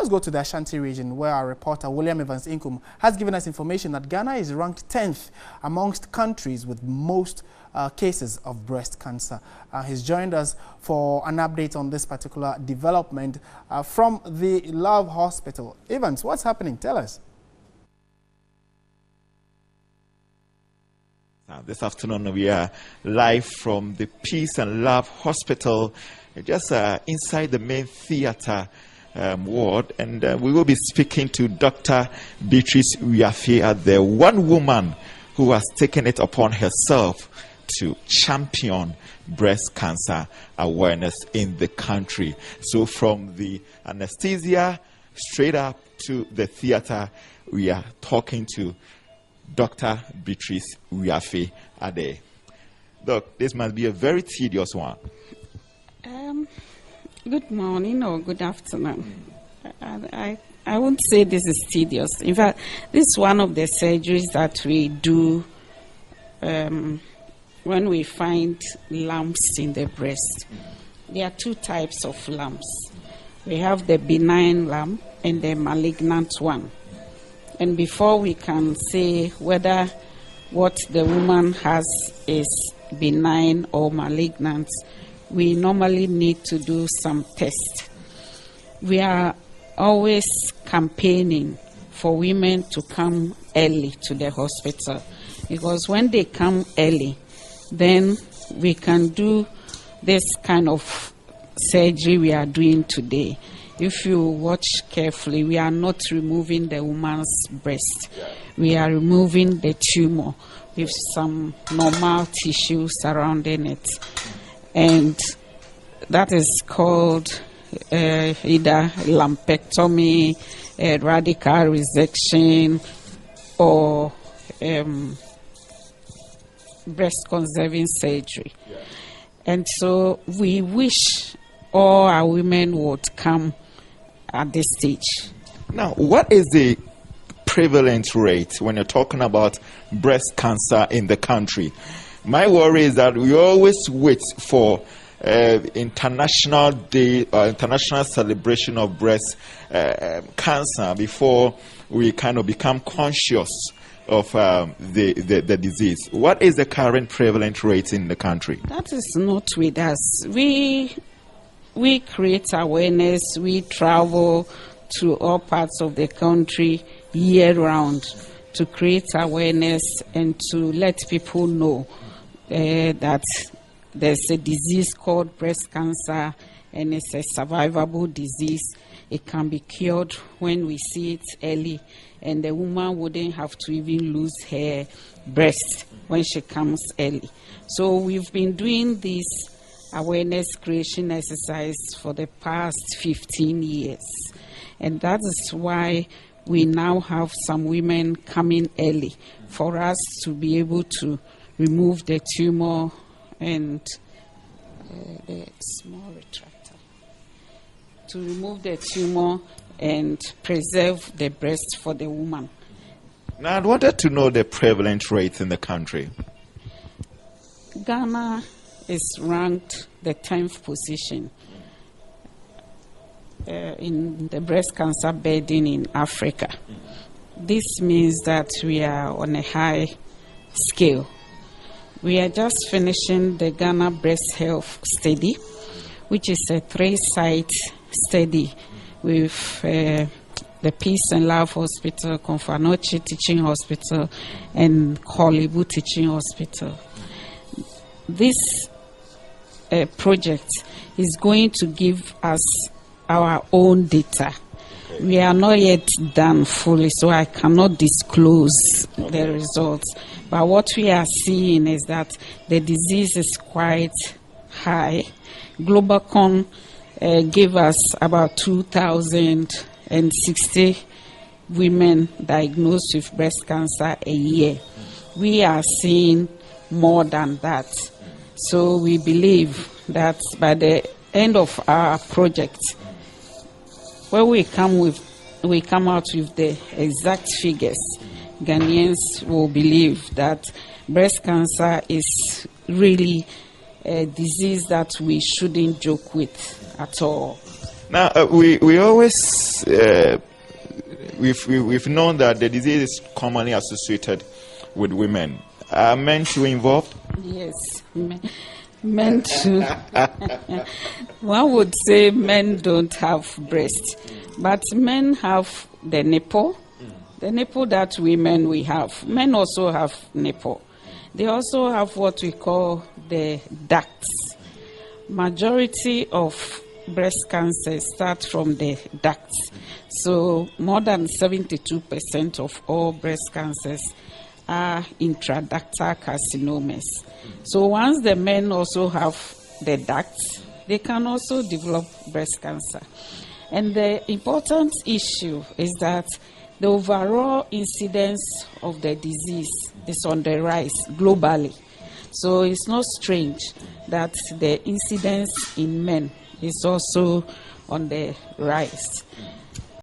let's go to the Ashanti region, where our reporter William Evans Inkum has given us information that Ghana is ranked 10th amongst countries with most cases of breast cancer. He's joined us for an update on this particular development from the Love Hospital. Evans, what's happening? Tell us. This afternoon we are live from the Peace and Love Hospital, just inside the main theater ward, and we will be speaking to Dr. Beatrice Wiafe, the one woman who has taken it upon herself to champion breast cancer awareness in the country. So from the anesthesia straight up to the theater, we are talking to Dr. Beatrice Wiafe Ade. Doc, this must be a very tedious one. Good morning or good afternoon. I won't say this is tedious. In fact, this is one of the surgeries that we do when we find lumps in the breast. There are two types of lumps. We have the benign lump and the malignant one. And before we can say whether what the woman has is benign or malignant, we normally need to do some tests. We are always campaigning for women to come early to the hospital, because when they come early, then we can do this kind of surgery we are doing today. If you watch carefully, we are not removing the woman's breast. We are removing the tumor with some normal tissue surrounding it. And that is called either lumpectomy, radical resection, or breast conserving surgery. And so we wish all our women would come at this stage. Now, what is the prevalence rate when you're talking about breast cancer in the country? My worry is that we always wait for international day or international celebration of breast cancer before we kind of become conscious of the disease. What is the current prevalent rate in the country? That is not with us. We create awareness. We travel to all parts of the country year-round to create awareness and to let people know that there's a disease called breast cancer, and it's a survivable disease. It can be cured when we see it early, and the woman wouldn't have to even lose her breast when she comes early. So we've been doing this awareness creation exercise for the past 15 years. And that is why we now have some women coming early for us to be able to remove the tumor and the small retractor. To remove the tumor and preserve the breast for the woman. Now, I wanted to know the prevalent rate in the country. Ghana is ranked the 10th position in the breast cancer burden in Africa. This means that we are on a high scale. We are just finishing the Ghana Breast Health Study, which is a 3-site study with the Peace and Love Hospital, Konfanochi Teaching Hospital, and Kolibu Teaching Hospital. This project is going to give us our own data. We are not yet done fully, so I cannot disclose the results. But what we are seeing is that the disease is quite high. Globacon gave us about 2,060 women diagnosed with breast cancer a year. We are seeing more than that. So we believe that by the end of our project, when we come out with the exact figures, Ghanaians will believe that breast cancer is really a disease that we shouldn't joke with at all. Now, we always, we've known that the disease is commonly associated with women. Are men too involved? Yes, men too. One would say men don't have breast, but men have the nipple. The nipple that we have. Men also have nipple. They also have what we call the ducts. Majority of breast cancer starts from the ducts. So more than 72% of all breast cancers are intraductal carcinomas. So once the men also have the ducts, they can also develop breast cancer. And the important issue is that the overall incidence of the disease is on the rise globally. So it's not strange that the incidence in men is also on the rise.